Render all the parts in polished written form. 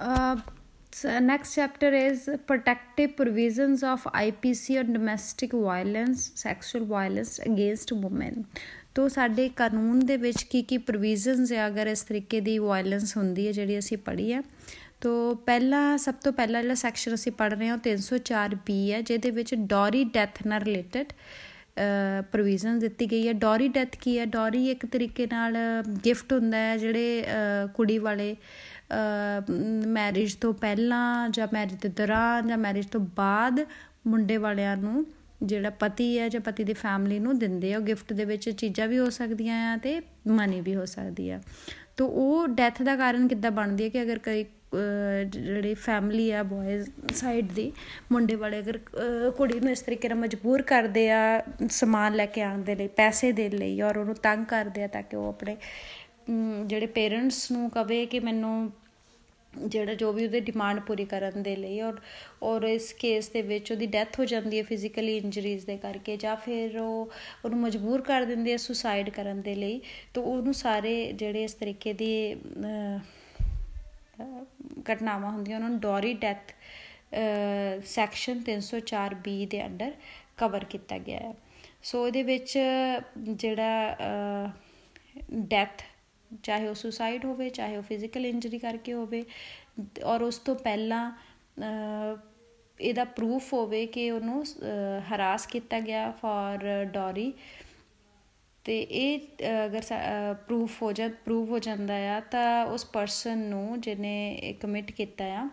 Next chapter is protective provisions of IPC on domestic violence, sexual violence against women. तो साडे कानून दे विच की provisions है अगर इस तरीके दी वायलेंस हुंदी है जिहड़ी असीं पढ़ी है। तो पहला सब तो पहला जिहड़ा सैक्शन असीं पढ़ रहे हो 304B है जिहदे विच डॉरी डैथ नाल रिलेटेड प्रोविजन दित्ती गई है। डॉरी डैथ की है? डॉरी एक तरीके नाल गिफ्ट हुंदा है जिहड़े कुड़ी वाले मैरिज तो पहलां जां मैरिज दे दौरान जां मैरिज तो बाद मुंडे वालिਆਂ ਨੂੰ ਜਿਹੜਾ ਪਤੀ ਹੈ ਜਾਂ ਪਤੀ ਦੀ ਫੈਮਿਲੀ ਨੂੰ ਦਿੰਦੇ ਆ। ਉਹ ਗਿਫਟ ਦੇ ਵਿੱਚ ਚੀਜ਼ਾਂ ਵੀ ਹੋ ਸਕਦੀਆਂ ਆ ਅਤੇ ਮਨੀ ਵੀ ਹੋ ਸਕਦੀ ਆ। ਤਾਂ ਉਹ ਡੈਥ ਦਾ ਕਾਰਨ ਕਿੱਦਾਂ ਬਣਦੀ ਹੈ ਕਿ ਅਗਰ ਕਈ ਜਿਹੜੀ ਫੈਮਿਲੀ ਆ ਬੋਇਜ਼ ਸਾਈਡ ਦੀ ਮੁੰਡੇ ਵਾਲੇ ਅਗਰ ਕੁੜੀ ਨੂੰ ਇਸ ਤਰੀਕੇ ਨਾਲ ਮਜਬੂਰ ਕਰਦੇ ਆ ਸਮਾਨ ਲੈ ਕੇ ਆਉਣ ਦੇ ਲਈ, ਪੈਸੇ ਦੇਣ ਲਈ, ਔਰ ਉਹਨੂੰ ਤੰਗ ਕਰਦੇ ਆ ਤਾਂ ਕਿ ਉਹ ਆਪਣੇ ਜਿਹੜੇ ਪੇਰੈਂਟਸ ਨੂੰ ਕਵੇ ਕਿ ਮੈਨੂੰ ਜਿਹੜਾ ਜੋ ਵੀ ਉਹਦੇ ਡਿਮਾਂਡ ਪੂਰੀ ਕਰਨ ਦੇ ਲਈ, ਔਰ ਇਸ ਕੇਸ ਦੇ ਵਿੱਚ ਉਹਦੀ ਡੈਥ ਹੋ ਜਾਂਦੀ ਹੈ ਫਿਜ਼ੀਕਲੀ ਇੰਜਰੀਜ਼ ਦੇ ਕਰਕੇ, ਜਾਂ ਫਿਰ ਉਹਨੂੰ ਮਜਬੂਰ ਕਰ ਦਿੰਦੇ ਆ ਸੁਸਾਈਡ ਕਰਨ ਦੇ ਲਈ। ਤਾਂ ਉਹਨੂੰ ਸਾਰੇ ਜਿਹੜੇ ਇਸ ਤਰੀਕੇ ਦੀ ਘਟਨਾਵਾਂ ਹੁੰਦੀਆਂ ਉਹਨਾਂ ਨੂੰ ਡੌਰੀ ਡੈਥ ਸੈਕਸ਼ਨ 304B ਦੇ ਅੰਡਰ ਕਵਰ ਕੀਤਾ ਗਿਆ ਹੈ। ਸੋ ਇਹਦੇ ਵਿੱਚ ਜਿਹੜਾ ਡੈਥ ਚਾਹੇ ਉਹ ਸੁਸਾਈਡ ਹੋਵੇ, ਚਾਹੇ ਉਹ ਫਿਜ਼ੀਕਲ ਇੰਜਰੀ ਕਰਕੇ ਹੋਵੇ, ਔਰ ਉਸ ਤੋਂ ਪਹਿਲਾਂ ਇਹਦਾ ਪ੍ਰੂਫ ਹੋਵੇ ਕਿ ਉਹਨੂੰ ਹਰਾਸ ਕੀਤਾ ਗਿਆ ਫॉर ਡੌਰੀ। ਅਤੇ ਇਹ ਅਗਰ ਪ੍ਰੂਫ ਹੋ ਜਾਂਦਾ ਆ ਤਾਂ ਉਸ ਪਰਸਨ ਨੂੰ ਜਿਹਨੇ ਕਮਿਟ ਕੀਤਾ ਆ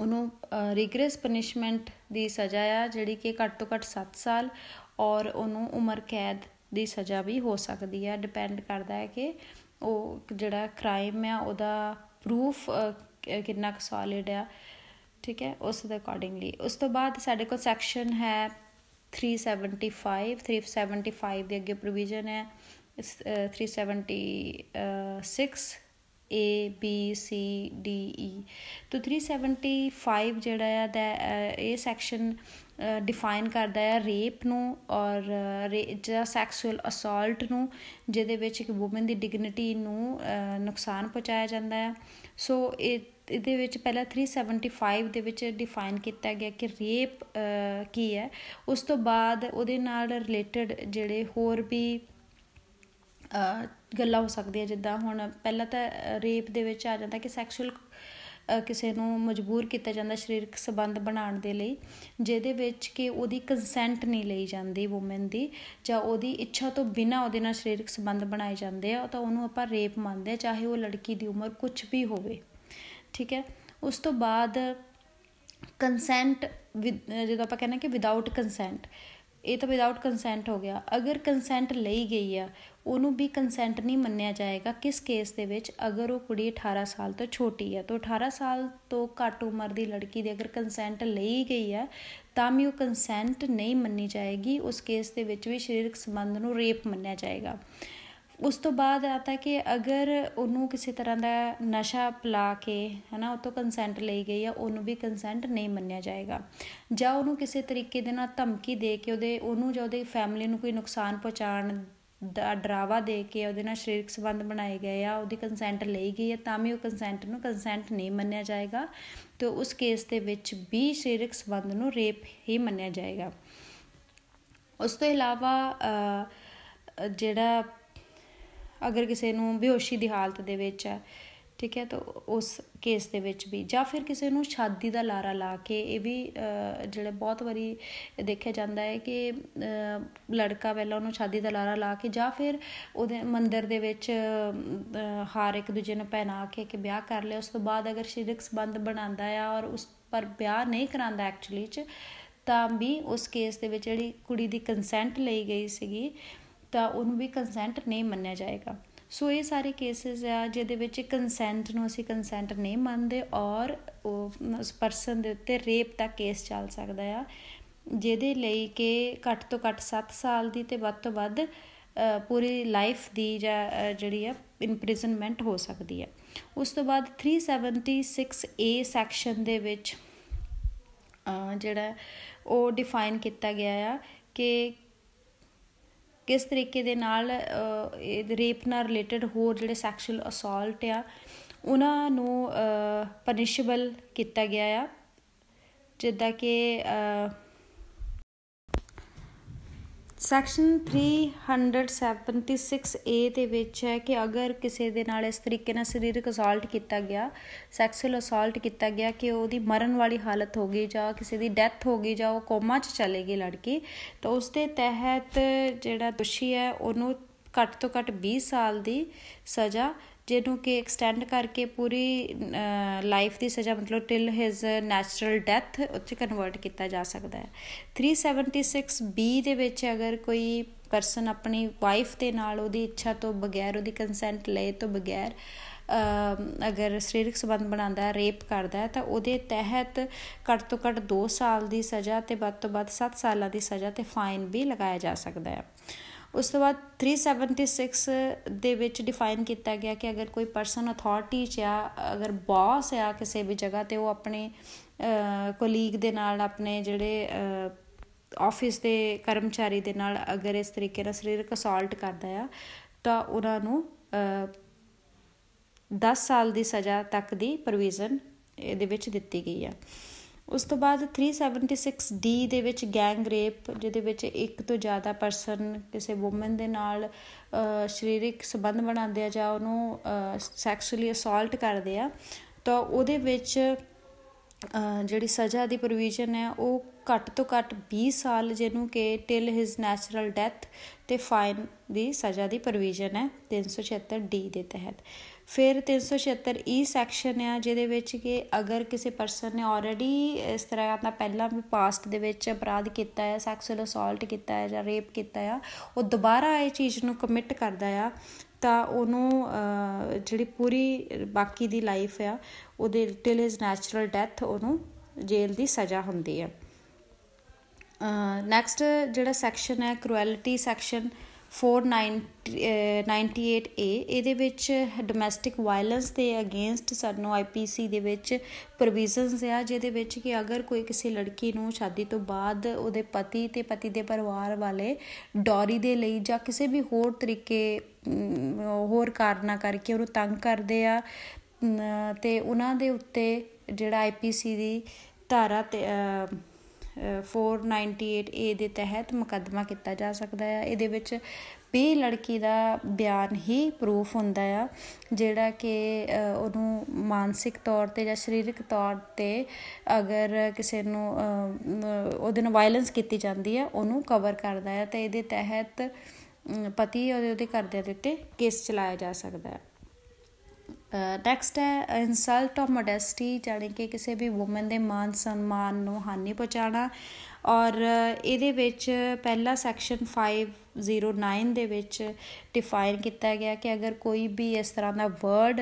ਉਹਨੂੰ ਰਿਗਰਸ ਪਨਿਸ਼ਮੈਂਟ ਦੀ ਸਜ਼ਾ ਆ ਜਿਹੜੀ ਕਿ ਘੱਟ ਤੋਂ ਘੱਟ 7 ਸਾਲ ਔਰ ਉਹਨੂੰ ਉਮਰ ਕੈਦ ਦੀ ਸਜ਼ਾ ਵੀ ਹੋ ਸਕਦੀ ਹੈ। ਡਿਪੈਂਡ ਕਰਦਾ ਹੈ ਕਿ ਉਹ ਜਿਹੜਾ ਕ੍ਰਾਈਮ ਆ ਉਹਦਾ ਪ੍ਰੂਫ ਕਿੰਨਾ ਕੁ ਸੋਲਿਡ ਆ, ਠੀਕ ਹੈ, ਉਸ ਦੇ ਅਕੋਰਡਿੰਗਲੀ। ਉਸ ਤੋਂ ਬਾਅਦ ਸਾਡੇ ਕੋਲ ਸੈਕਸ਼ਨ ਹੈ 375 ਦੇ ਅੱਗੇ ਪ੍ਰੋਵੀਜ਼ਨ ਹੈ 376A, B, C, D, E। तो 375 ਜਿਹੜਾ ਆ ਇਹ ਸੈਕਸ਼ਨ ਡਿਫਾਈਨ ਕਰਦਾ ਹੈ ਰੇਪ ਨੂੰ ਔਰ ਜਾਂ ਸੈਕਸੁਅਲ ਅਸੌਲਟ ਨੂੰ ਜਿਹਦੇ ਵਿੱਚ ਇੱਕ ਵੂਮਨ ਦੀ ਡਿਗਨਿਟੀ ਨੂੰ ਨੁਕਸਾਨ ਪਹੁੰਚਾਇਆ ਜਾਂਦਾ ਹੈ। ਸੋ ਇਹਦੇ ਵਿੱਚ ਪਹਿਲਾਂ 375 ਦੇ ਵਿੱਚ ਡਿਫਾਈਨ ਕੀਤਾ ਗਿਆ ਕਿ ਰੇਪ ਕੀ ਹੈ। ਉਸ ਤੋਂ ਬਾਅਦ ਉਹਦੇ ਨਾਲ ਰਿਲੇਟਡ ਜਿਹੜੇ ਹੋਰ ਵੀ ਗੱਲਾਂ ਹੋ ਸਕਦੀਆਂ, ਜਿੱਦਾਂ ਹੁਣ ਪਹਿਲਾਂ ਤਾਂ ਰੇਪ ਦੇ ਵਿੱਚ ਆ ਜਾਂਦਾ ਕਿ ਸੈਕਸੁਅਲ ਕਿਸੇ ਨੂੰ ਮਜਬੂਰ ਕੀਤਾ ਜਾਂਦਾ ਸਰੀਰਕ ਸੰਬੰਧ ਬਣਾਉਣ ਦੇ ਲਈ ਜਿਹਦੇ ਵਿੱਚ ਕਿ ਉਹਦੀ ਕੰਸੈਂਟ ਨਹੀਂ ਲਈ ਜਾਂਦੀ ਵੂਮਨ ਦੀ, ਜਾਂ ਉਹਦੀ ਇੱਛਾ ਤੋਂ ਬਿਨਾਂ ਉਹਦੇ ਨਾਲ ਸਰੀਰਕ ਸੰਬੰਧ ਬਣਾਏ ਜਾਂਦੇ ਆ, ਤਾਂ ਉਹਨੂੰ ਆਪਾਂ ਰੇਪ ਮੰਨਦੇ ਹਾਂ, ਚਾਹੇ ਉਹ ਲੜਕੀ ਦੀ ਉਮਰ ਕੁਛ ਵੀ ਹੋਵੇ, ਠੀਕ ਹੈ। ਉਸ ਤੋਂ ਬਾਅਦ ਕੰਸੈਂਟ ਜਦੋਂ ਆਪਾਂ ਕਹਿੰਦੇ ਕਿ ਵਿਦਾਊਟ ਕੰਸੈਂਟ, ਇਹ ਤਾਂ ਵਿਦਾਊਟ ਕੰਸੈਂਟ ਹੋ ਗਿਆ। ਅਗਰ ਕੰਸੈਂਟ ਲਈ ਗਈ ਆ ਉਹਨੂੰ ਵੀ ਕੰਸੈਂਟ ਨਹੀਂ ਮੰਨਿਆ ਜਾਏਗਾ। ਕਿਸ ਕੇਸ ਦੇ ਵਿੱਚ? ਅਗਰ ਉਹ ਕੁੜੀ 18 ਸਾਲ ਤੋਂ ਛੋਟੀ ਹੈ, ਤਾਂ 18 ਸਾਲ ਤੋਂ ਘੱਟ ਉਮਰ ਦੀ ਲੜਕੀ ਦੀ ਅਗਰ ਕੰਸੈਂਟ ਲਈ ਗਈ ਹੈ ਤਾਂ ਵੀ ਉਹ ਕੰਸੈਂਟ ਨਹੀਂ ਮੰਨੀ ਜਾਏਗੀ। ਉਸ ਕੇਸ ਦੇ ਵਿੱਚ ਵੀ ਸਰੀਰਕ ਸੰਬੰਧ ਨੂੰ ਰੇਪ ਮੰਨਿਆ ਜਾਏਗਾ। ਉਸ ਤੋਂ ਬਾਅਦ ਆਤਾ ਕਿ ਅਗਰ ਉਹਨੂੰ ਕਿਸੇ ਤਰ੍ਹਾਂ ਦਾ ਨਸ਼ਾ ਪਿਲਾ ਕੇ ਹੈ ਨਾ ਉਹ ਤੋਂ ਕੰਸੈਂਟ ਲਈ ਗਈ ਆ ਉਹਨੂੰ ਵੀ ਕੰਸੈਂਟ ਨਹੀਂ ਮੰਨਿਆ ਜਾਏਗਾ। ਜਾਂ ਉਹਨੂੰ ਕਿਸੇ ਤਰੀਕੇ ਦੇ ਨਾਲ ਧਮਕੀ ਦੇ ਕੇ ਉਹਨੂੰ ਜਾਂ ਉਹਦੀ ਫੈਮਿਲੀ ਨੂੰ ਕੋਈ ਨੁਕਸਾਨ ਪਹੁੰਚਾਉਣ ਦਾ ਡਰਾਵਾ ਦੇ ਕੇ ਉਹਦੇ ਨਾਲ ਸਰੀਰਕ ਸੰਬੰਧ ਬਣਾਏ ਗਏ ਆ, ਉਹਦੀ ਕੰਸੈਂਟ ਲਈ ਗਈ ਹੈ ਤਾਂ ਵੀ ਉਹ ਕੰਸੈਂਟ ਨਹੀਂ ਮੰਨਿਆ ਜਾਏਗਾ। ਅਤੇ ਉਸ ਕੇਸ ਦੇ ਵਿੱਚ ਵੀ ਸਰੀਰਕ ਸੰਬੰਧ ਨੂੰ ਰੇਪ ਹੀ ਮੰਨਿਆ ਜਾਏਗਾ। ਉਸ ਤੋਂ ਇਲਾਵਾ ਜਿਹੜਾ ਅਗਰ ਕਿਸੇ ਨੂੰ ਬੇਹੋਸ਼ੀ ਦੀ ਹਾਲਤ ਦੇ ਵਿੱਚ ਹੈ, ਠੀਕ ਹੈ, ਤਾਂ ਉਸ ਕੇਸ ਦੇ ਵਿੱਚ ਵੀ, ਜਾਂ ਫਿਰ ਕਿਸੇ ਨੂੰ ਸ਼ਾਦੀ ਦਾ ਲਾਰਾ ਲਾ ਕੇ, ਇਹ ਵੀ ਜਿਹੜਾ ਬਹੁਤ ਵਾਰੀ ਦੇਖਿਆ ਜਾਂਦਾ ਹੈ ਕਿ ਲੜਕਾ ਪਹਿਲਾਂ ਉਹਨੂੰ ਸ਼ਾਦੀ ਦਾ ਲਾਰਾ ਲਾ ਕੇ ਜਾਂ ਫਿਰ ਉਹਦੇ ਮੰਦਿਰ ਦੇ ਵਿੱਚ ਹਾਰ ਇੱਕ ਦੂਜੇ ਨੂੰ ਪਹਿਨਾ ਕੇ ਵਿਆਹ ਕਰ ਲਿਆ। ਉਸ ਤੋਂ ਬਾਅਦ ਅਗਰ ਸਰੀਰਕ ਸੰਬੰਧ ਬਣਾਉਂਦਾ ਆ ਔਰ ਉਸ ਪਰ ਵਿਆਹ ਨਹੀਂ ਕਰਾਉਂਦਾ ਐਕਚੁਅਲੀ 'ਚ, ਤਾਂ ਵੀ ਉਸ ਕੇਸ ਦੇ ਵਿੱਚ ਜਿਹੜੀ ਕੁੜੀ ਦੀ ਕੰਸੈਂਟ ਲਈ ਗਈ ਸੀਗੀ ਤਾਂ ਉਹਨੂੰ ਵੀ ਕੰਸੈਂਟ ਨਹੀਂ ਮੰਨਿਆ ਜਾਏਗਾ। ਸੋ ਇਹ ਸਾਰੇ ਕੇਸਿਸ ਆ ਜਿਹਦੇ ਵਿੱਚ ਕੰਸੈਂਟ ਨੂੰ ਅਸੀਂ ਕੰਸੈਂਟ ਨਹੀਂ ਮੰਨਦੇ ਔਰ ਉਸ ਪਰਸਨ ਦੇ ਉੱਤੇ ਰੇਪ ਦਾ ਕੇਸ ਚੱਲ ਸਕਦਾ ਆ, ਜਿਹਦੇ ਲਈ ਕਿ ਘੱਟ ਤੋਂ ਘੱਟ 7 ਸਾਲ ਦੀ ਅਤੇ ਵੱਧ ਤੋਂ ਵੱਧ ਪੂਰੀ ਲਾਈਫ ਦੀ ਜਾਂ ਜਿਹੜੀ ਆ ਇੰਪ੍ਰਿਜ਼ਨਮੈਂਟ ਹੋ ਸਕਦੀ ਹੈ। ਉਸ ਤੋਂ ਬਾਅਦ 376A ਸੈਕਸ਼ਨ ਦੇ ਵਿੱਚ ਜਿਹੜਾ ਉਹ ਡਿਫਾਈਨ ਕੀਤਾ ਗਿਆ ਆ ਕਿ ਕਿਸ ਤਰੀਕੇ ਦੇ ਨਾਲ ਰੇਪ ਨਾਲ ਰਿਲੇਟਡ ਹੋਰ ਜਿਹੜੇ ਸੈਕਸ਼ੂਅਲ ਅਸੌਲਟ ਆ ਉਹਨਾਂ ਨੂੰ ਪਨਿਸ਼ੇਬਲ ਕੀਤਾ ਗਿਆ ਆ। ਜਿੱਦਾਂ ਕਿ ਸੈਕਸ਼ਨ 376A ਦੇ ਵਿੱਚ ਹੈ ਕਿ ਅਗਰ ਕਿਸੇ ਦੇ ਨਾਲ ਇਸ ਤਰੀਕੇ ਨਾਲ ਸਰੀਰਕ ਅਸਾਲਟ ਕੀਤਾ ਗਿਆ, ਸੈਕਸੁਅਲ ਅਸਾਲਟ ਕੀਤਾ ਗਿਆ ਕਿ ਉਹਦੀ ਮਰਨ ਵਾਲੀ ਹਾਲਤ ਹੋ ਗਈ ਜਾਂ ਕਿਸੇ ਦੀ ਡੈਥ ਹੋ ਗਈ ਜਾਂ ਉਹ ਕੋਮਾ 'ਚ ਚਲੇ ਗਈ ਲੜਕੀ, ਤਾਂ ਉਸ ਦੇ ਤਹਿਤ ਜਿਹੜਾ ਦੋਸ਼ੀ ਹੈ ਉਹਨੂੰ ਘੱਟ ਤੋਂ ਘੱਟ 20 ਸਾਲ ਦੀ ਸਜ਼ਾ, ਜਿਹਨੂੰ ਕਿ ਐਕਸਟੈਂਡ ਕਰਕੇ ਪੂਰੀ ਲਾਈਫ ਦੀ ਸਜ਼ਾ, ਮਤਲਬ ਟਿਲ ਹਿਜ਼ ਨੈਚੁਰਲ ਡੈਥ, ਉੱਥੇ ਕਨਵਰਟ ਕੀਤਾ ਜਾ ਸਕਦਾ ਹੈ। 376B ਦੇ ਵਿੱਚ ਅਗਰ ਕੋਈ ਪਰਸਨ ਆਪਣੀ ਵਾਈਫ ਦੇ ਨਾਲ ਉਹਦੀ ਇੱਛਾ ਤੋਂ ਬਗੈਰ, ਉਹਦੀ ਕੰਸੈਂਟ ਲਏ ਤੋਂ ਬਗੈਰ ਅਗਰ ਸਰੀਰਕ ਸੰਬੰਧ ਬਣਾਉਂਦਾ, ਰੇਪ ਕਰਦਾ ਹੈ, ਤਾਂ ਉਹਦੇ ਤਹਿਤ ਘੱਟ ਤੋਂ ਘੱਟ 2 ਸਾਲ ਦੀ ਸਜ਼ਾ ਅਤੇ ਵੱਧ ਤੋਂ ਵੱਧ 7 ਸਾਲਾਂ ਦੀ ਸਜ਼ਾ ਅਤੇ ਫਾਈਨ ਵੀ ਲਗਾਇਆ ਜਾ ਸਕਦਾ ਹੈ। ਉਸ ਤੋਂ ਬਾਅਦ 376 ਦੇ ਵਿੱਚ ਡਿਫਾਈਨ ਕੀਤਾ ਗਿਆ ਕਿ ਅਗਰ ਕੋਈ ਪਰਸਨ ਅਥੋਰਟੀ 'ਚ ਆ, ਅਗਰ ਬੌਸ ਆ ਕਿਸੇ ਵੀ ਜਗ੍ਹਾ 'ਤੇ, ਉਹ ਆਪਣੇ ਕੋਲੀਗ ਦੇ ਨਾਲ, ਆਪਣੇ ਜਿਹੜੇ ਆਫਿਸ ਦੇ ਕਰਮਚਾਰੀ ਦੇ ਨਾਲ ਅਗਰ ਇਸ ਤਰੀਕੇ ਨਾਲ ਸਰੀਰਕ ਅਸਾਲਟ ਕਰਦਾ ਆ, ਤਾਂ ਉਹਨਾਂ ਨੂੰ 10 ਸਾਲ ਦੀ ਸਜ਼ਾ ਤੱਕ ਦੀ ਪ੍ਰੋਵੀਜ਼ਨ ਇਹਦੇ ਵਿੱਚ ਦਿੱਤੀ ਗਈ ਆ। ਉਸ ਤੋਂ ਬਾਅਦ 376D ਦੇ ਵਿੱਚ ਗੈਂਗ ਰੇਪ, ਜਿਹਦੇ ਵਿੱਚ ਇੱਕ ਤੋਂ ਜ਼ਿਆਦਾ ਪਰਸਨ ਕਿਸੇ ਵੂਮਨ ਦੇ ਨਾਲ ਸਰੀਰਕ ਸੰਬੰਧ ਬਣਾਉਂਦੇ ਆ ਜਾਂ ਉਹਨੂੰ ਸੈਕਸੁਅਲੀ ਅਸਾਲਟ ਕਰਦੇ ਆ, ਤਾਂ ਉਹਦੇ ਵਿੱਚ ਜਿਹੜੀ ਸਜ਼ਾ ਦੀ ਪ੍ਰੋਵੀਜ਼ਨ ਹੈ ਉਹ ਘੱਟ ਤੋਂ ਘੱਟ 20 ਸਾਲ, ਜਿਹਨੂੰ ਕਿ ਟਿਲ ਹਿਜ਼ ਨੈਚੁਰਲ ਡੈਥ, ਅਤੇ ਫਾਈਨ ਦੀ ਸਜ਼ਾ ਦੀ ਪ੍ਰੋਵੀਜ਼ਨ ਹੈ 376D ਦੇ ਤਹਿਤ। ਫਿਰ 376E ਸੈਕਸ਼ਨ ਆ, ਜਿਹਦੇ ਵਿੱਚ ਕਿ ਅਗਰ ਕਿਸੇ ਪਰਸਨ ਨੇ ਆਲਰੇਡੀ ਇਸ ਤਰ੍ਹਾਂ ਦਾ ਪਹਿਲਾਂ ਵੀ ਪਾਸਟ ਦੇ ਵਿੱਚ ਅਪਰਾਧ ਕੀਤਾ ਹੈ, ਸੈਕਸੁਅਲ ਅਸਾਲਟ ਕੀਤਾ ਹੈ ਜਾਂ ਰੇਪ ਕੀਤਾ ਆ, ਉਹ ਦੁਬਾਰਾ ਇਹ ਚੀਜ਼ ਨੂੰ ਕਮਿਟ ਕਰਦਾ ਆ, ਤਾਂ ਉਹਨੂੰ ਜਿਹੜੀ ਪੂਰੀ ਬਾਕੀ ਦੀ ਲਾਈਫ ਆ ਉਹਦੇ ਟਿਲ ਹਿਜ਼ ਨੈਚੁਰਲ ਡੈਥ, ਉਹਨੂੰ ਜੇਲ੍ਹ ਦੀ ਸਜ਼ਾ ਹੁੰਦੀ ਆ। ਨੈਕਸਟ ਜਿਹੜਾ ਸੈਕਸ਼ਨ ਹੈ ਕਰੂਐਲਿਟੀ ਸੈਕਸ਼ਨ 498A, ਇਹਦੇ ਵਿੱਚ ਡੋਮੈਸਟਿਕ ਵਾਇਲੈਂਸ ਦੇ ਅਗੇਂਸਟ ਸਾਨੂੰ IPC ਦੇ ਵਿੱਚ ਪ੍ਰੋਵੀਜ਼ਨਸ ਆ, ਜਿਹਦੇ ਵਿੱਚ ਕਿ ਅਗਰ ਕੋਈ ਕਿਸੇ ਲੜਕੀ ਨੂੰ ਸ਼ਾਦੀ ਤੋਂ ਬਾਅਦ ਉਹਦੇ ਪਤੀ ਅਤੇ ਪਤੀ ਦੇ ਪਰਿਵਾਰ ਵਾਲੇ ਡੌਰੀ ਦੇ ਲਈ ਜਾਂ ਕਿਸੇ ਵੀ ਹੋਰ ਤਰੀਕੇ ਹੋਰ ਕਾਰਨਾਂ ਕਰਕੇ ਉਹਨੂੰ ਤੰਗ ਕਰਦੇ ਆ, ਅਤੇ ਉਹਨਾਂ ਦੇ ਉੱਤੇ ਜਿਹੜਾ IPC ਦੀ ਧਾਰਾ 498A ਦੇ ਤਹਿਤ ਮੁਕੱਦਮਾ ਕੀਤਾ ਜਾ ਸਕਦਾ ਆ। ਇਹਦੇ ਵਿੱਚ ਵੀ ਲੜਕੀ ਦਾ ਬਿਆਨ ਹੀ ਪ੍ਰੂਫ ਹੁੰਦਾ ਆ, ਜਿਹੜਾ ਕਿ ਉਹਨੂੰ ਮਾਨਸਿਕ ਤੌਰ 'ਤੇ ਜਾਂ ਸਰੀਰਕ ਤੌਰ 'ਤੇ ਅਗਰ ਕਿਸੇ ਨੂੰ ਉਹਦੇ ਨਾਲ ਵਾਇਲੈਂਸ ਕੀਤੀ ਜਾਂਦੀ ਹੈ, ਉਹਨੂੰ ਕਵਰ ਕਰਦਾ ਹੈ, ਅਤੇ ਇਹਦੇ ਤਹਿਤ ਪਤੀ ਉਹਦੇ ਘਰਦਿਆਂ ਦੇ ਉੱਤੇ ਕੇਸ ਚਲਾਇਆ ਜਾ ਸਕਦਾ ਹੈ। ਨੈਕਸਟ ਹੈ ਇਨਸਲਟ ਆਫ ਮੋਡੈਸਟੀ, ਜਾਣੀ ਕਿ ਕਿਸੇ ਵੀ ਵੂਮਨ ਦੇ ਮਾਨ ਸਨਮਾਨ ਨੂੰ ਹਾਨੀ ਪਹੁੰਚਾਉਣਾ। ਔਰ ਇਹਦੇ ਵਿੱਚ ਪਹਿਲਾ ਸੈਕਸ਼ਨ 509 ਦੇ ਵਿੱਚ ਡਿਫਾਈਨ ਕੀਤਾ ਗਿਆ ਕਿ ਅਗਰ ਕੋਈ ਵੀ ਇਸ ਤਰ੍ਹਾਂ ਦਾ ਵਰਡ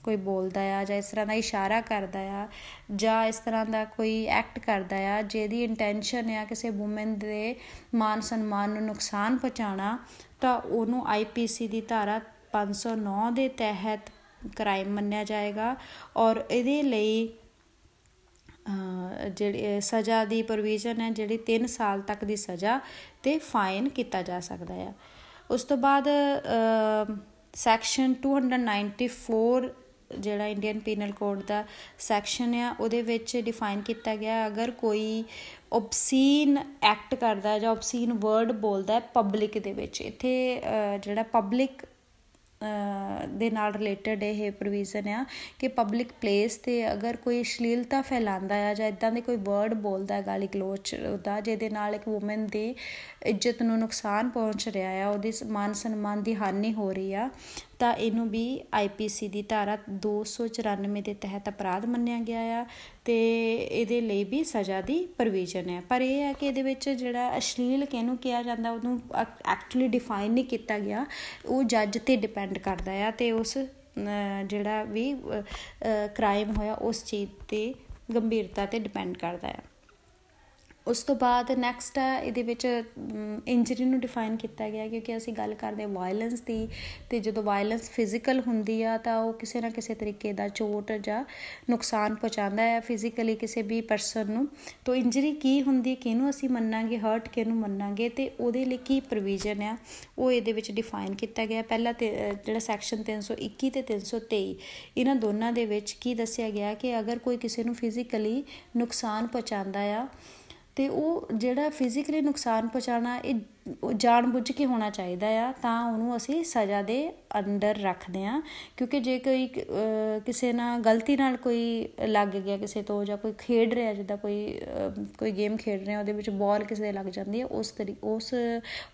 ਕੋਈ ਬੋਲਦਾ ਆ ਜਾਂ ਇਸ ਤਰ੍ਹਾਂ ਦਾ ਇਸ਼ਾਰਾ ਕਰਦਾ ਆ ਜਾਂ ਇਸ ਤਰ੍ਹਾਂ ਦਾ ਕੋਈ ਐਕਟ ਕਰਦਾ ਆ ਜਿਹਦੀ ਇੰਟੈਂਸ਼ਨ ਆ ਕਿਸੇ ਵੂਮਨ ਦੇ ਮਾਨ ਸਨਮਾਨ ਨੂੰ ਨੁਕਸਾਨ ਪਹੁੰਚਾਉਣਾ, ਤਾਂ ਉਹਨੂੰ IPC ਦੀ ਧਾਰਾ 509 ਦੇ ਤਹਿਤ ਕ੍ਰਾਈਮ ਮੰਨਿਆ ਜਾਏਗਾ। ਔਰ ਇਹਦੇ ਲਈ ਜਿਹੜੀ ਸਜ਼ਾ ਦੀ ਪ੍ਰੋਵੀਜ਼ਨ ਹੈ ਜਿਹੜੀ 3 ਸਾਲ ਤੱਕ ਦੀ ਸਜ਼ਾ ਅਤੇ ਫਾਈਨ ਕੀਤਾ ਜਾ ਸਕਦਾ ਆ। ਉਸ ਤੋਂ ਬਾਅਦ ਸੈਕਸ਼ਨ 294 ਜਿਹੜਾ ਇੰਡੀਅਨ ਪੀਨਲ ਕੋਡ ਦਾ ਸੈਕਸ਼ਨ ਆ, ਉਹਦੇ ਵਿੱਚ ਡਿਫਾਈਨ ਕੀਤਾ ਗਿਆ ਅਗਰ ਕੋਈ ਓਬਸੀਨ ਐਕਟ ਕਰਦਾ ਜਾਂ ਓਬਸੀਨ ਵਰਡ ਬੋਲਦਾ ਪਬਲਿਕ ਦੇ ਵਿੱਚ, ਇੱਥੇ ਜਿਹੜਾ ਪਬਲਿਕ ਦੇ ਨਾਲ ਰਿਲੇਟਡ ਇਹ ਪ੍ਰੋਵੀਜ਼ਨ ਆ ਕਿ ਪਬਲਿਕ ਪਲੇਸ 'ਤੇ ਅਗਰ ਕੋਈ ਅਸ਼ਲੀਲਤਾ ਫੈਲਾਉਂਦਾ ਆ ਜਾਂ ਇੱਦਾਂ ਦੇ ਕੋਈ ਵਰਡ ਬੋਲਦਾ ਗਾਲੀ ਗਲੋਚ ਦਾ ਜਿਹਦੇ ਨਾਲ ਇੱਕ ਵੂਮਨ ਦੀ ਇੱਜ਼ਤ ਨੂੰ ਨੁਕਸਾਨ ਪਹੁੰਚ ਰਿਹਾ ਆ, ਉਹਦੀ ਮਾਨ ਸਨਮਾਨ ਦੀ ਹਾਨੀ ਹੋ ਰਹੀ ਆ, ਤਾਂ ਇਹਨੂੰ ਵੀ IPC ਦੀ ਧਾਰਾ 294 ਦੇ ਤਹਿਤ ਅਪਰਾਧ ਮੰਨਿਆ ਗਿਆ ਆ, ਅਤੇ ਇਹਦੇ ਲਈ ਵੀ ਸਜ਼ਾ ਦੀ ਪ੍ਰੋਵੀਜ਼ਨ ਹੈ। ਪਰ ਇਹ ਹੈ ਕਿ ਇਹਦੇ ਵਿੱਚ ਜਿਹੜਾ ਅਸ਼ਲੀਲ ਕਿਹਨੂੰ ਕਿਹਾ ਜਾਂਦਾ ਉਹਨੂੰ ਐਕਚੁਅਲੀ ਡਿਫਾਈਨ ਨਹੀਂ ਕੀਤਾ ਗਿਆ, ਉਹ ਜੱਜ 'ਤੇ ਡਿਪੈਂਡ ਕਰਦਾ ਆ, ਅਤੇ ਉਸ ਜਿਹੜਾ ਵੀ ਕ੍ਰਾਈਮ ਹੋਇਆ ਉਸ ਚੀਜ਼ 'ਤੇ ਗੰਭੀਰਤਾ 'ਤੇ ਡਿਪੈਂਡ ਕਰਦਾ ਆ। ਉਸ ਤੋਂ ਬਾਅਦ ਨੈਕਸਟ ਹੈ ਇਹਦੇ ਵਿੱਚ ਇੰਜਰੀ ਨੂੰ ਡਿਫਾਈਨ ਕੀਤਾ ਗਿਆ, ਕਿਉਂਕਿ ਅਸੀਂ ਗੱਲ ਕਰਦੇ ਹਾਂ ਵਾਇਲੈਂਸ ਦੀ, ਅਤੇ ਜਦੋਂ ਵਾਇਲੈਂਸ ਫਿਜ਼ੀਕਲ ਹੁੰਦੀ ਆ ਤਾਂ ਉਹ ਕਿਸੇ ਨਾ ਕਿਸੇ ਤਰੀਕੇ ਦਾ ਚੋਟ ਜਾਂ ਨੁਕਸਾਨ ਪਹੁੰਚਾਉਂਦਾ ਹੈ ਫਿਜ਼ੀਕਲੀ ਕਿਸੇ ਵੀ ਪਰਸਨ ਨੂੰ। ਤਾਂ ਇੰਜਰੀ ਕੀ ਹੁੰਦੀ, ਕਿਹਨੂੰ ਅਸੀਂ ਮੰਨਾਂਗੇ, ਹਰਟ ਕਿਹਨੂੰ ਮੰਨਾਂਗੇ, ਅਤੇ ਉਹਦੇ ਲਈ ਕੀ ਪ੍ਰੋਵੀਜ਼ਨ ਆ ਉਹ ਇਹਦੇ ਵਿੱਚ ਡਿਫਾਈਨ ਕੀਤਾ ਗਿਆ। ਪਹਿਲਾਂ ਤੇ ਜਿਹੜਾ ਸੈਕਸ਼ਨ 321 ਅਤੇ 323 ਇਹਨਾਂ ਦੋਨਾਂ ਦੇ ਵਿੱਚ ਕੀ ਦੱਸਿਆ ਗਿਆ ਕਿ ਅਗਰ ਕੋਈ ਕਿਸੇ ਨੂੰ ਫਿਜ਼ੀਕਲੀ ਨੁਕਸਾਨ ਪਹੁੰਚਾਉਂਦਾ ਆ ਅਤੇ ਉਹ ਜਿਹੜਾ ਫਿਜ਼ੀਕਲੀ ਨੁਕਸਾਨ ਪਹੁੰਚਾਉਣਾ ਇਹ ਜਾਣ ਬੁੱਝ ਕੇ ਹੋਣਾ ਚਾਹੀਦਾ ਆ, ਤਾਂ ਉਹਨੂੰ ਅਸੀਂ ਸਜ਼ਾ ਦੇ ਅੰਡਰ ਰੱਖਦੇ ਹਾਂ। ਕਿਉਂਕਿ ਜੇ ਕੋਈ ਕਿਸੇ ਨਾਲ ਗਲਤੀ ਨਾਲ ਕੋਈ ਲੱਗ ਗਿਆ ਕਿਸੇ ਤੋਂ, ਜਾਂ ਕੋਈ ਖੇਡ ਰਿਹਾ, ਜਿੱਦਾਂ ਕੋਈ ਗੇਮ ਖੇਡ ਰਿਹਾ ਉਹਦੇ ਵਿੱਚ ਬਾਲ ਕਿਸੇ ਦੇ ਲੱਗ ਜਾਂਦੀ ਹੈ, ਉਸ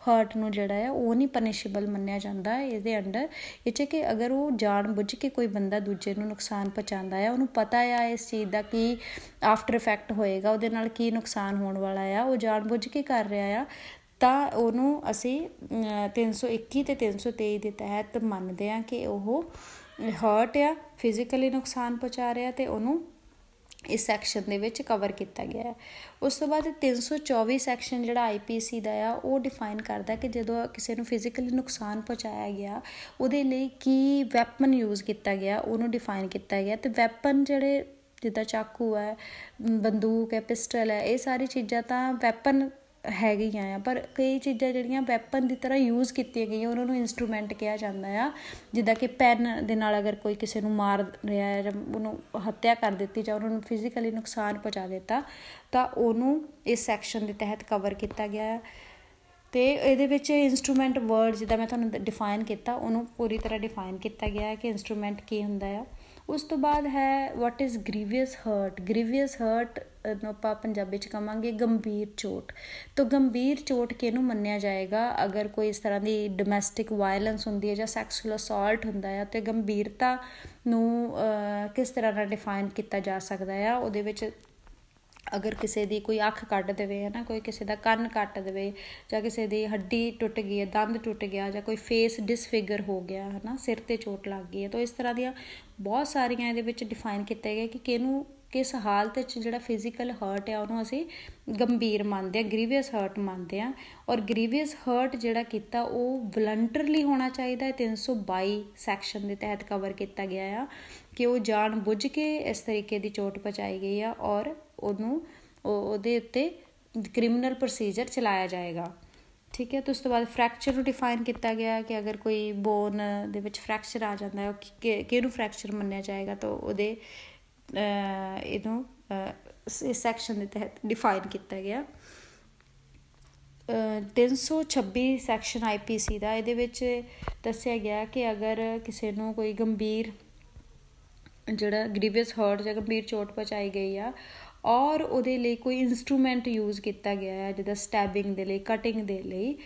ਹਰਟ ਨੂੰ ਜਿਹੜਾ ਆ ਉਹ ਨਹੀਂ ਪਨਿਸ਼ੇਬਲ ਮੰਨਿਆ ਜਾਂਦਾ ਇਹਦੇ ਅੰਡਰ। ਇਹ 'ਚ ਕਿ ਅਗਰ ਉਹ ਜਾਣ ਬੁੱਝ ਕੇ ਕੋਈ ਬੰਦਾ ਦੂਜੇ ਨੂੰ ਨੁਕਸਾਨ ਪਹੁੰਚਾਉਂਦਾ ਆ, ਉਹਨੂੰ ਪਤਾ ਆ ਇਸ ਚੀਜ਼ ਦਾ ਕੀ ਆਫਟਰ ਇਫੈਕਟ ਹੋਏਗਾ, ਉਹਦੇ ਨਾਲ ਕੀ ਨੁਕਸਾਨ ਹੋਣ ਵਾਲਾ ਆ, ਉਹ ਜਾਣ ਬੁੱਝ ਕੇ ਕਰ ਰਿਹਾ ਆ, ਤਾਂ ਉਹਨੂੰ ਅਸੀਂ 321 ਅਤੇ 323 ਦੇ ਤਹਿਤ ਮੰਨਦੇ ਹਾਂ ਕਿ ਉਹ ਹਰਟ ਆ, ਫਿਜ਼ੀਕਲੀ ਨੁਕਸਾਨ ਪਹੁੰਚਾ ਰਿਹਾ, ਅਤੇ ਉਹਨੂੰ ਇਸ ਸੈਕਸ਼ਨ ਦੇ ਵਿੱਚ ਕਵਰ ਕੀਤਾ ਗਿਆ ਹੈ। ਉਸ ਤੋਂ ਬਾਅਦ 324 ਸੈਕਸ਼ਨ ਜਿਹੜਾ IPC ਦਾ ਆ ਉਹ ਡਿਫਾਈਨ ਕਰਦਾ ਕਿ ਜਦੋਂ ਕਿਸੇ ਨੂੰ ਫਿਜ਼ੀਕਲੀ ਨੁਕਸਾਨ ਪਹੁੰਚਾਇਆ ਗਿਆ ਉਹਦੇ ਲਈ ਕੀ ਵੈਪਨ ਯੂਜ਼ ਕੀਤਾ ਗਿਆ, ਉਹਨੂੰ ਡਿਫਾਈਨ ਕੀਤਾ ਗਿਆ। ਅਤੇ ਵੈਪਨ ਜਿਹੜੇ ਜਿੱਦਾਂ ਚਾਕੂ ਹੈ, ਬੰਦੂਕ ਹੈ, ਪਿਸਟਲ ਹੈ, ਇਹ ਸਾਰੀ ਚੀਜ਼ਾਂ ਤਾਂ ਵੈਪਨ ਹੈਗੀਆਂ ਆ, ਪਰ ਕਈ ਚੀਜ਼ਾਂ ਜਿਹੜੀਆਂ ਵੈਪਨ ਦੀ ਤਰ੍ਹਾਂ ਯੂਜ਼ ਕੀਤੀਆਂ ਗਈਆਂ ਉਹਨਾਂ ਨੂੰ ਇੰਸਟਰੂਮੈਂਟ ਕਿਹਾ ਜਾਂਦਾ ਆ। ਜਿੱਦਾਂ ਕਿ ਪੈਨ ਦੇ ਨਾਲ ਅਗਰ ਕੋਈ ਕਿਸੇ ਨੂੰ ਮਾਰ ਰਿਹਾ ਹੈ, ਜਾਂ ਉਹਨੂੰ ਹੱਤਿਆ ਕਰ ਦਿੱਤੀ, ਜਾਂ ਉਹਨਾਂ ਨੂੰ ਫਿਜ਼ੀਕਲੀ ਨੁਕਸਾਨ ਪਹੁੰਚਾ ਦਿੱਤਾ, ਤਾਂ ਉਹਨੂੰ ਇਸ ਸੈਕਸ਼ਨ ਦੇ ਤਹਿਤ ਕਵਰ ਕੀਤਾ ਗਿਆ। ਅਤੇ ਇਹਦੇ ਵਿੱਚ ਇੰਸਟਰੂਮੈਂਟ ਵਰਡ ਜਿੱਦਾਂ ਮੈਂ ਤੁਹਾਨੂੰ ਡਿਫਾਈਨ ਕੀਤਾ, ਉਹਨੂੰ ਪੂਰੀ ਤਰ੍ਹਾਂ ਡਿਫਾਈਨ ਕੀਤਾ ਗਿਆ ਕਿ ਇੰਸਟਰੂਮੈਂਟ ਕੀ ਹੁੰਦਾ ਆ। ਉਸ ਤੋਂ ਬਾਅਦ ਹੈ what is grievous heart. Grievous heart ਨੂੰ ਆਪਾਂ ਪੰਜਾਬੀ 'ਚ ਕਹਾਂਗੇ ਗੰਭੀਰ ਚੋਟ। ਤਾਂ ਗੰਭੀਰ ਚੋਟ ਕਿਹਨੂੰ ਮੰਨਿਆ ਜਾਏਗਾ, ਅਗਰ ਕੋਈ ਇਸ ਤਰ੍ਹਾਂ ਦੀ ਡੋਮੈਸਟਿਕ ਵਾਇਲੈਂਸ ਹੁੰਦੀ ਹੈ ਜਾਂ ਸੈਕਸੁਅਲ ਅਸੌਲਟ ਹੁੰਦਾ ਆ, ਅਤੇ ਗੰਭੀਰਤਾ ਨੂੰ ਕਿਸ ਤਰ੍ਹਾਂ ਨਾਲ ਡਿਫਾਈਨ ਕੀਤਾ ਜਾ ਸਕਦਾ ਆ। ਉਹਦੇ ਵਿੱਚ ਅਗਰ ਕਿਸੇ ਦੀ ਕੋਈ ਅੱਖ ਕੱਢ ਦੇਵੇ, ਹੈ ਨਾ, ਕੋਈ ਕਿਸੇ ਦਾ ਕੰਨ ਕੱਟ ਦੇਵੇ, ਜਾਂ ਕਿਸੇ ਦੀ ਹੱਡੀ ਟੁੱਟ ਗਈ ਹੈ, ਦੰਦ ਟੁੱਟ ਗਿਆ, ਜਾਂ ਕੋਈ ਫੇਸ ਡਿਸਫਿਗਰ ਹੋ ਗਿਆ, ਹੈ ਨਾ, ਸਿਰ 'ਤੇ ਚੋਟ ਲੱਗ ਗਈ ਹੈ, ਤਾਂ ਇਸ ਤਰ੍ਹਾਂ ਦੀਆਂ ਬਹੁਤ ਸਾਰੀਆਂ ਇਹਦੇ ਵਿੱਚ ਡਿਫਾਈਨ ਕੀਤੇ ਗਏ ਕਿ ਕਿਹਨੂੰ ਕਿਸ ਹਾਲਤ 'ਚ ਜਿਹੜਾ ਫਿਜ਼ੀਕਲ ਹਰਟ ਆ ਉਹਨੂੰ ਅਸੀਂ ਗੰਭੀਰ ਮੰਨਦੇ ਹਾਂ, ਗ੍ਰੀਵੀਅਸ ਹਰਟ ਮੰਨਦੇ ਹਾਂ। ਔਰ ਗ੍ਰੀਵੀਅਸ ਹਰਟ ਜਿਹੜਾ ਕੀਤਾ ਉਹ ਵਲੰਟਰਲੀ ਹੋਣਾ ਚਾਹੀਦਾ ਹੈ। 322 ਸੈਕਸ਼ਨ ਦੇ ਤਹਿਤ ਕਵਰ ਕੀਤਾ ਗਿਆ ਆ ਕਿ ਉਹ ਜਾਣ ਬੁੱਝ ਕੇ ਇਸ ਤਰੀਕੇ ਦੀ ਚੋਟ ਪਹੁੰਚਾਈ ਗਈ ਆ, ਔਰ ਉਹਦੇ ਉੱਤੇ ਕ੍ਰਿਮੀਨਲ ਪ੍ਰੋਸੀਜਰ ਚਲਾਇਆ ਜਾਏਗਾ। ਠੀਕ ਹੈ। ਤੇ ਉਸ ਤੋਂ ਬਾਅਦ ਫਰੈਕਚਰ ਨੂੰ ਡਿਫਾਈਨ ਕੀਤਾ ਗਿਆ ਕਿ ਅਗਰ ਕੋਈ ਬੋਨ ਦੇ ਵਿੱਚ ਫਰੈਕਚਰ ਆ ਜਾਂਦਾ ਹੈ, ਕਿਹਨੂੰ ਫਰੈਕਚਰ ਮੰਨਿਆ ਜਾਏਗਾ, ਤਾਂ ਉਹਦੇ ਇਹਨੂੰ ਇਸ ਸੈਕਸ਼ਨ ਦੇ ਤਹਿਤ ਡਿਫਾਈਨ ਕੀਤਾ ਗਿਆ। 326 ਸੈਕਸ਼ਨ IPC ਦਾ, ਇਹਦੇ ਵਿੱਚ ਦੱਸਿਆ ਗਿਆ ਕਿ ਅਗਰ ਕਿਸੇ ਨੂੰ ਕੋਈ ਗੰਭੀਰ ਜਿਹੜਾ ਗ੍ਰੀਵੀਅਸ ਹਰਟ ਜਾਂ ਗੰਭੀਰ ਚੋਟ ਪਹੁੰਚਾਈ ਗਈ ਆ, ਔਰ ਉਹਦੇ ਲਈ ਕੋਈ ਇੰਸਟਰੂਮੈਂਟ ਯੂਜ਼ ਕੀਤਾ ਗਿਆ ਹੈ, ਜਿੱਦਾਂ ਸਟੈਬਿੰਗ ਦੇ ਲਈ, ਕਟਿੰਗ ਦੇ ਲਈ,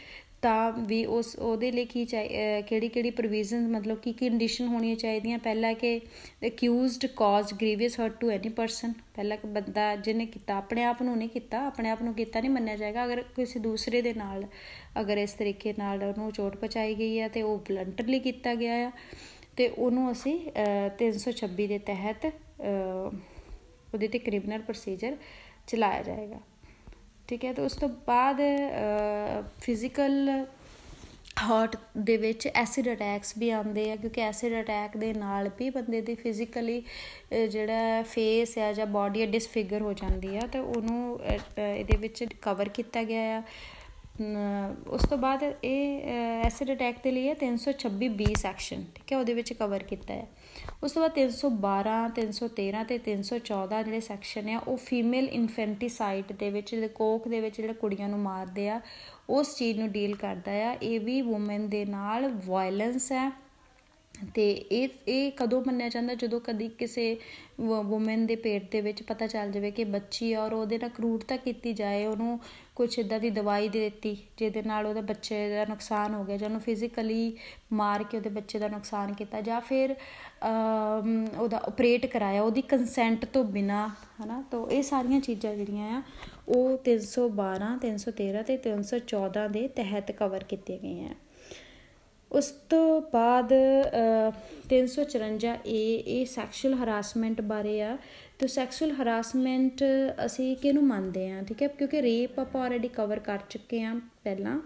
ਤਾਂ ਵੀ ਉਹਦੇ ਲਈ ਕਿਹੜੀ ਪ੍ਰੋਵੀਜ਼ਨ, ਮਤਲਬ ਕੀ ਕੰਡੀਸ਼ਨ ਹੋਣੀਆਂ ਚਾਹੀਦੀਆਂ। ਪਹਿਲਾਂ ਕਿ accused caused grievous hurt to any person, ਪਹਿਲਾਂ ਕਿ ਬੰਦਾ ਜਿਹਨੇ ਕੀਤਾ ਆਪਣੇ ਆਪ ਨੂੰ ਨਹੀਂ ਕੀਤਾ, ਆਪਣੇ ਆਪ ਨੂੰ ਕੀਤਾ ਨਹੀਂ ਮੰਨਿਆ ਜਾਏਗਾ। ਅਗਰ ਕਿਸੇ ਦੂਸਰੇ ਦੇ ਨਾਲ ਅਗਰ ਇਸ ਤਰੀਕੇ ਨਾਲ ਉਹਨੂੰ ਚੋਟ ਪਹੁੰਚਾਈ ਗਈ ਹੈ ਅਤੇ ਉਹ ਵਲੰਟਰਲੀ ਕੀਤਾ ਗਿਆ ਆ, ਅਤੇ ਉਹਨੂੰ ਅਸੀਂ 326 ਦੇ ਤਹਿਤ ਉਹਦੇ 'ਤੇ ਕ੍ਰਿਮੀਨਲ ਪ੍ਰੋਸੀਜਰ ਚਲਾਇਆ ਜਾਏਗਾ। ਠੀਕ ਹੈ। ਅਤੇ ਉਸ ਤੋਂ ਬਾਅਦ ਫਿਜ਼ੀਕਲ ਹਰਟ ਦੇ ਵਿੱਚ ਐਸਿਡ ਅਟੈਕਸ ਵੀ ਆਉਂਦੇ ਆ, ਕਿਉਂਕਿ ਐਸਿਡ ਅਟੈਕ ਦੇ ਨਾਲ ਵੀ ਬੰਦੇ ਦੀ ਫਿਜ਼ੀਕਲੀ ਜਿਹੜਾ ਫੇਸ ਆ ਜਾਂ ਬਾਡੀ ਡਿਸਫਿਗਰ ਹੋ ਜਾਂਦੀ ਆ, ਤਾਂ ਉਹਨੂੰ ਇਹਦੇ ਵਿੱਚ ਕਵਰ ਕੀਤਾ ਗਿਆ ਆ। ਉਸ ਤੋਂ ਬਾਅਦ ਇਹ ਐਸਿਡ ਅਟੈਕ ਦੇ ਲਈ 326B ਸੈਕਸ਼ਨ, ਠੀਕ ਹੈ, ਉਹਦੇ ਵਿੱਚ ਕਵਰ ਕੀਤਾ ਹੈ। ਉਸ ਤੋਂ ਬਾਅਦ 312, 313 ਅਤੇ 314 ਜਿਹੜੇ ਸੈਕਸ਼ਨ ਆ ਉਹ ਫੀਮੇਲ ਇਨਫੈਂਟੀਸਾਈਡ ਦੇ ਵਿੱਚ, ਕੋਖ ਦੇ ਵਿੱਚ ਜਿਹੜੇ ਕੁੜੀਆਂ ਨੂੰ ਮਾਰਦੇ ਆ, ਉਸ ਚੀਜ਼ ਨੂੰ ਡੀਲ ਕਰਦਾ ਆ। ਇਹ ਵੀ ਵੂਮੈਨ ਦੇ ਨਾਲ ਵਾਇਲੈਂਸ ਹੈ। ਅਤੇ ਇਹ ਕਦੋਂ ਮੰਨਿਆ ਜਾਂਦਾ, ਜਦੋਂ ਕਦੀ ਕਿਸੇ ਵੂਮੈਨ ਦੇ ਪੇਟ ਦੇ ਵਿੱਚ ਪਤਾ ਚੱਲ ਜਾਵੇ ਕਿ ਬੱਚੀ ਆ, ਔਰ ਉਹਦੇ ਨਾਲ ਕਰੂਰਤਾ ਕੀਤੀ ਜਾਏ, ਉਹਨੂੰ ਕੁਛ ਇੱਦਾਂ ਦੀ ਦਵਾਈ ਦੇ ਦਿੱਤੀ ਜਿਹਦੇ ਨਾਲ ਉਹਦੇ ਬੱਚੇ ਦਾ ਨੁਕਸਾਨ ਹੋ ਗਿਆ, ਜਾਂ ਉਹਨੂੰ ਫਿਜ਼ੀਕਲੀ ਮਾਰ ਕੇ ਉਹਦੇ ਬੱਚੇ ਦਾ ਨੁਕਸਾਨ ਕੀਤਾ, ਜਾਂ ਫਿਰ ਉਹਦਾ ਓਪਰੇਟ ਕਰਾਇਆ ਉਹਦੀ ਕੰਸੈਂਟ ਤੋਂ ਬਿਨਾਂ, ਹੈ ਨਾ। ਤਾਂ ਇਹ ਸਾਰੀਆਂ ਚੀਜ਼ਾਂ ਜਿਹੜੀਆਂ ਆ ਉਹ 312, 313 ਅਤੇ 314 ਦੇ ਤਹਿਤ ਕਵਰ ਕੀਤੀਆਂ ਗਈਆਂ। ਉਸ ਤੋਂ ਬਾਅਦ 354A ਇਹ ਸੈਕਸ਼ੂਅਲ ਹਰਾਸਮੈਂਟ ਬਾਰੇ ਆ, तो ਸੈਕਸ਼ੂਅਲ ਹਰਾਸਮੈਂਟ ਅਸੀਂ ਕਿਹਨੂੰ ਮੰਨਦੇ ਹਾਂ, ਠੀਕ ਹੈ, ਕਿਉਂਕਿ ਰੇਪ ਆਪਾਂ ਆਲਰੇਡੀ ਕਵਰ ਕਰ ਚੁੱਕੇ ਹਾਂ ਪਹਿਲਾਂ।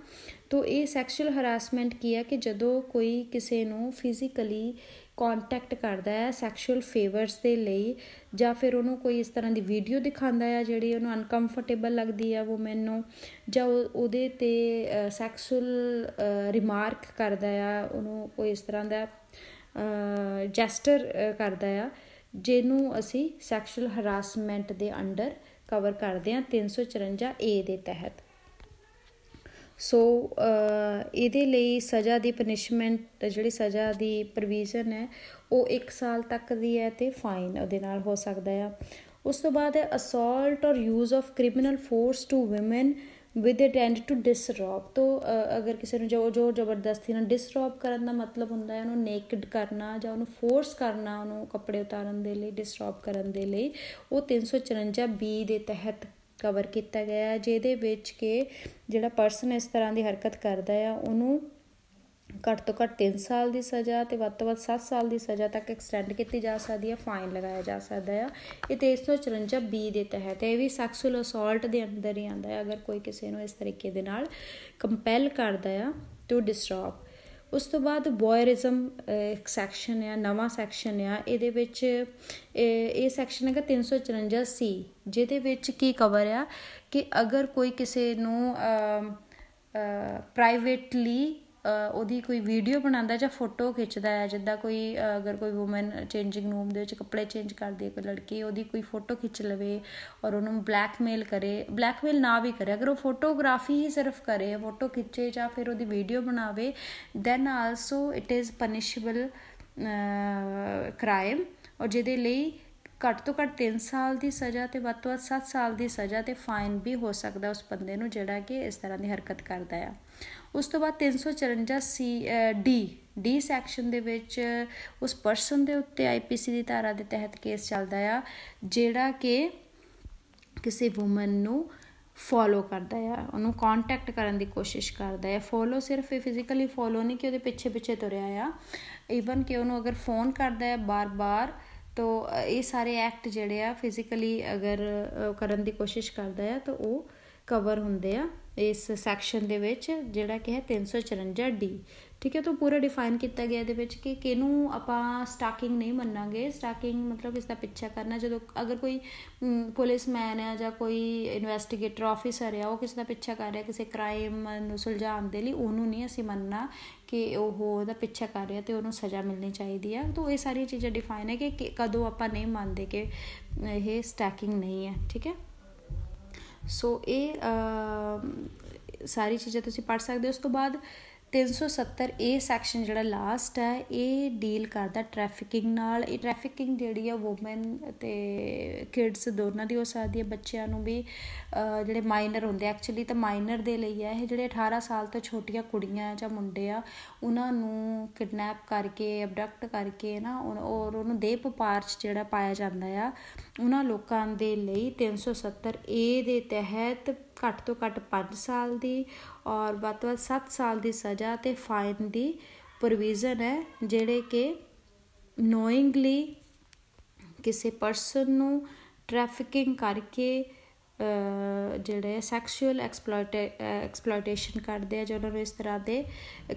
ਤੋ ਇਹ ਸੈਕਸ਼ੂਅਲ ਹਰਾਸਮੈਂਟ ਕੀ ਹੈ ਕਿ ਜਦੋਂ ਕੋਈ ਕਿਸੇ ਨੂੰ ਫਿਜ਼ੀਕਲੀ ਕੋਂਟੈਕਟ ਕਰਦਾ ਹੈ ਸੈਕਸ਼ੂਅਲ ਫੇਵਰਸ ਦੇ ਲਈ, ਜਾਂ ਫਿਰ ਉਹਨੂੰ ਕੋਈ ਇਸ ਤਰ੍ਹਾਂ ਦੀ ਵੀਡੀਓ ਦਿਖਾਉਂਦਾ ਆ ਜਿਹੜੀ ਉਹਨੂੰ ਅਨਕੰਫਰਟੇਬਲ ਲੱਗਦੀ ਆ ਵੂਮੈਨ ਨੂੰ, ਜਾਂ ਉਹਦੇ 'ਤੇ ਸੈਕਸ਼ੂਅਲ ਰਿਮਾਰਕ ਕਰਦਾ ਆ, ਉਹਨੂੰ ਕੋਈ ਇਸ ਤਰ੍ਹਾਂ ਦਾ ਜੈਸਟਰ ਕਰਦਾ ਆ, ਜਿਹਨੂੰ ਅਸੀਂ ਸੈਕਸ਼ੂਅਲ ਹਰਾਸਮੈਂਟ ਦੇ ਅੰਡਰ ਕਵਰ ਕਰਦੇ ਹਾਂ 354A ਦੇ ਤਹਿਤ। ਸੋ ਇਹਦੇ ਲਈ ਸਜ਼ਾ ਦੀ ਪਨਿਸ਼ਮੈਂਟ, ਜਿਹੜੀ ਸਜ਼ਾ ਦੀ ਪ੍ਰੋਵੀਜ਼ਨ ਹੈ ਉਹ 1 ਸਾਲ ਤੱਕ ਦੀ ਹੈ ਅਤੇ ਫਾਈਨ ਉਹਦੇ ਨਾਲ ਹੋ ਸਕਦਾ ਆ। ਉਸ ਤੋਂ ਬਾਅਦ ਹੈ ਅਸੌਲਟ ਔਰ use of criminal force to woman with intent to disrobe. ਤੋਂ ਅਗਰ ਕਿਸੇ ਨੂੰ ਜੋ ਜ਼ਬਰਦਸਤੀ ਨਾਲ ਡਿਸਰੋਬ ਕਰਨ ਦਾ ਮਤਲਬ ਹੁੰਦਾ ਹੈ ਉਹਨੂੰ ਨੇਕਡ ਕਰਨਾ ਜਾਂ ਉਹਨੂੰ ਫੋਰਸ ਕਰਨਾ, ਉਹਨੂੰ ਕੱਪੜੇ ਉਤਾਰਨ ਦੇ ਲਈ, ਡਿਸਰੋਬ ਕਰਨ ਦੇ ਲਈ, ਉਹ 354B ਦੇ ਤਹਿਤ ਕਵਰ ਕੀਤਾ ਗਿਆ, ਜਿਹਦੇ ਵਿੱਚ ਕਿ ਜਿਹੜਾ ਪਰਸਨ ਇਸ ਤਰ੍ਹਾਂ ਦੀ ਹਰਕਤ ਕਰਦਾ ਆ ਉਹਨੂੰ ਘੱਟ ਤੋਂ ਘੱਟ 3 ਸਾਲ ਦੀ ਸਜ਼ਾ ਅਤੇ ਵੱਧ ਤੋਂ ਵੱਧ 7 ਸਾਲ ਦੀ ਸਜ਼ਾ ਤੱਕ ਐਕਸਟੈਂਡ ਕੀਤੀ ਜਾ ਸਕਦੀ ਹੈ, ਫਾਈਨ ਲਗਾਇਆ ਜਾ ਸਕਦਾ ਆ। ਇਹ 354B ਦੇ ਤਹਿਤ, ਇਹ ਵੀ ਸੈਕਸ਼ੂਅਲ ਅਸੌਲਟ ਦੇ ਅੰਦਰ ਹੀ ਆਉਂਦਾ ਹੈ ਅਗਰ ਕੋਈ ਕਿਸੇ ਨੂੰ ਇਸ ਤਰੀਕੇ ਦੇ ਨਾਲ ਕੰਪੈਲ ਕਰਦਾ ਆ ਟੂ ਡਿਸਟਰਬ। ਉਸ ਤੋਂ ਬਾਅਦ ਵੋਇਰਿਜ਼ਮ ਇੱਕ ਸੈਕਸ਼ਨ ਆ, ਨਵਾਂ ਸੈਕਸ਼ਨ ਆ, ਇਹਦੇ ਵਿੱਚ ਇਹ ਸੈਕਸ਼ਨ ਹੈਗਾ 354C, ਜਿਹਦੇ ਵਿੱਚ ਕੀ ਕਵਰ ਆ ਕਿ ਅਗਰ ਕੋਈ ਕਿਸੇ ਨੂੰ ਪ੍ਰਾਈਵੇਟਲੀ ਉਹਦੀ ਕੋਈ ਵੀਡੀਓ ਬਣਾਉਂਦਾ ਜਾਂ ਫੋਟੋ ਖਿੱਚਦਾ ਹੈ, ਜਿੱਦਾਂ ਕੋਈ ਅਗਰ ਕੋਈ ਵੂਮੈਨ ਚੇਂਜਿੰਗ ਰੂਮ ਦੇ ਵਿੱਚ ਕੱਪੜੇ ਚੇਂਜ ਕਰਦੀ ਹੈ ਕੋਈ ਲੜਕੀ, ਉਹਦੀ ਕੋਈ ਫੋਟੋ ਖਿੱਚ ਲਵੇ ਔਰ ਉਹਨੂੰ ਬਲੈਕਮੇਲ ਕਰੇ, ਬਲੈਕਮੇਲ ਨਾ ਵੀ ਕਰੇ, ਅਗਰ ਉਹ ਫੋਟੋਗ੍ਰਾਫੀ ਹੀ ਸਿਰਫ ਕਰੇ, ਫੋਟੋ ਖਿੱਚੇ ਜਾਂ ਫਿਰ ਉਹਦੀ ਵੀਡੀਓ ਬਣਾਵੇ, then also it is punishable crime, ਔਰ ਜਿਹਦੇ ਲਈ ਘੱਟ ਤੋਂ ਘੱਟ 3 ਸਾਲ ਦੀ ਸਜ਼ਾ ਅਤੇ ਵੱਧ ਤੋਂ ਵੱਧ 7 ਸਾਲ ਦੀ ਸਜ਼ਾ ਅਤੇ ਫਾਈਨ ਵੀ ਹੋ ਸਕਦਾ ਉਸ ਬੰਦੇ ਨੂੰ ਜਿਹੜਾ ਕਿ ਇਸ ਤਰ੍ਹਾਂ ਦੀ ਹਰਕਤ ਕਰਦਾ ਆ। ਉਸ ਤੋਂ ਬਾਅਦ 354D ਸੈਕਸ਼ਨ ਦੇ ਵਿੱਚ ਉਸ ਪਰਸਨ ਦੇ ਉੱਤੇ IPC ਦੀ ਧਾਰਾ ਦੇ ਤਹਿਤ ਕੇਸ ਚੱਲਦਾ ਆ ਜਿਹੜਾ ਕਿ ਕਿਸੇ ਵੂਮਨ ਨੂੰ ਫੋਲੋ ਕਰਦਾ ਆ, ਉਹਨੂੰ ਕੋਂਟੈਕਟ ਕਰਨ ਦੀ ਕੋਸ਼ਿਸ਼ ਕਰਦਾ ਹੈ। ਫੋਲੋ ਸਿਰਫ ਇਹ ਫਿਜ਼ੀਕਲੀ ਫੋਲੋ ਨਹੀਂ ਕਿ ਉਹਦੇ ਪਿੱਛੇ ਪਿੱਛੇ ਤੁਰਿਆ ਆ, ਈਵਨ ਕਿ ਉਹਨੂੰ ਅਗਰ ਫੋਨ ਕਰਦਾ ਹੈ ਬਾਰ-ਬਾਰ, ਤੋ ਇਹ ਸਾਰੇ ਐਕਟ ਜਿਹੜੇ ਆ ਫਿਜ਼ੀਕਲੀ ਅਗਰ ਕਰਨ ਦੀ ਕੋਸ਼ਿਸ਼ ਕਰਦਾ ਆ ਤਾਂ ਉਹ ਕਵਰ ਹੁੰਦੇ ਆ ਇਸ ਸੈਕਸ਼ਨ ਦੇ ਵਿੱਚ ਜਿਹੜਾ ਕਿ ਹੈ 354D, ਠੀਕ ਹੈ। ਤਾਂ ਪੂਰਾ ਡਿਫਾਈਨ ਕੀਤਾ ਗਿਆ ਇਹਦੇ ਵਿੱਚ ਕਿ ਕਿਹਨੂੰ ਆਪਾਂ ਸਟਾਕਿੰਗ ਨਹੀਂ ਮੰਨਾਂਗੇ। ਸਟਾਕਿੰਗ ਮਤਲਬ ਇਸ ਦਾ ਪਿੱਛਾ ਕਰਨਾ, ਜਦੋਂ ਅਗਰ ਕੋਈ ਪੁਲਿਸਮੈਨ ਆ ਜਾਂ ਕੋਈ ਇਨਵੈਸਟੀਗੇਟਰ ਆਫਿਸਰ ਆ, ਉਹ ਕਿਸੇ ਦਾ ਪਿੱਛਾ ਕਰ ਰਿਹਾ ਕਿਸੇ ਕ੍ਰਾਈਮ ਨੂੰ ਸੁਲਝਾਉਣ ਦੇ ਲਈ, ਉਹਨੂੰ ਨਹੀਂ ਅਸੀਂ ਮੰਨਣਾ ਕਿ ਉਹ ਉਹਦਾ ਪਿੱਛਾ ਕਰ ਰਿਹਾ ਅਤੇ ਉਹਨੂੰ ਸਜ਼ਾ ਮਿਲਣੀ ਚਾਹੀਦੀ ਆ। ਤਾਂ ਇਹ ਸਾਰੀਆਂ ਚੀਜ਼ਾਂ ਡਿਫਾਈਨ ਹੈ ਕਿ ਕਦੋਂ ਆਪਾਂ ਨਹੀਂ ਮੰਨਦੇ ਕਿ ਇਹ ਸਟੈਕਿੰਗ ਨਹੀਂ ਹੈ, ਠੀਕ ਹੈ। ਸੋ ਇਹ ਸਾਰੀ ਚੀਜ਼ਾਂ ਤੁਸੀਂ ਪੜ੍ਹ ਸਕਦੇ ਹੋ। ਉਸ ਤੋਂ ਬਾਅਦ 370A ਸੈਕਸ਼ਨ ਜਿਹੜਾ ਲਾਸਟ ਹੈ ਇਹ ਡੀਲ ਕਰਦਾ ਟਰੈਫਿਕਿੰਗ ਨਾਲ। ਇਹ ਟਰੈਫਿਕਿੰਗ ਜਿਹੜੀ ਆ ਵੂਮੈਨ ਅਤੇ ਕਿਡਸ ਦੋਨਾਂ ਦੀ ਹੋ ਸਕਦੀ ਹੈ, ਬੱਚਿਆਂ ਨੂੰ ਵੀ, ਜਿਹੜੇ ਮਾਈਨਰ ਹੁੰਦੇ ਐਕਚੁਅਲੀ ਤਾਂ ਮਾਈਨਰ ਦੇ ਲਈ ਹੈ ਇਹ, ਜਿਹੜੇ 18 ਸਾਲ ਤੋਂ ਛੋਟੀਆਂ ਕੁੜੀਆਂ ਜਾਂ ਮੁੰਡੇ ਆ ਉਹਨਾਂ ਨੂੰ ਕਿਡਨੈਪ ਕਰਕੇ, ਅਬਡਕਟ ਕਰਕੇ ਨਾ ਔਰ ਉਹਨੂੰ ਦੇਹ ਵਪਾਰ 'ਚ ਜਿਹੜਾ ਪਾਇਆ ਜਾਂਦਾ ਆ, ਉਹਨਾਂ ਲੋਕਾਂ ਦੇ ਲਈ 370A ਦੇ ਤਹਿਤ ਘੱਟ ਤੋਂ ਘੱਟ 5 ਸਾਲ ਦੀ ਔਰ ਵੱਧ ਤੋਂ ਵੱਧ 7 ਸਾਲ ਦੀ ਸਜ਼ਾ ਅਤੇ ਫਾਈਨ ਦੀ ਪ੍ਰੋਵੀਜ਼ਨ ਹੈ, ਜਿਹੜੇ ਕਿ ਨੋਇੰਗਲੀ ਕਿਸੇ ਪਰਸਨ ਨੂੰ ਟਰੈਫਿਕਿੰਗ ਕਰਕੇ ਜਿਹੜੇ ਸੈਕਸ਼ੂਅਲ ਐਕਸਪਲੋਇਟੇਸ਼ਨ ਕਰਦੇ ਆ, ਜਾਂ ਉਹਨਾਂ ਨੂੰ ਇਸ ਤਰ੍ਹਾਂ ਦੇ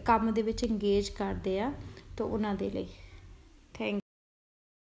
ਕੰਮ ਦੇ ਵਿੱਚ ਇੰਗੇਜ ਕਰਦੇ ਆ, ਤਾਂ ਉਹਨਾਂ ਦੇ ਲਈ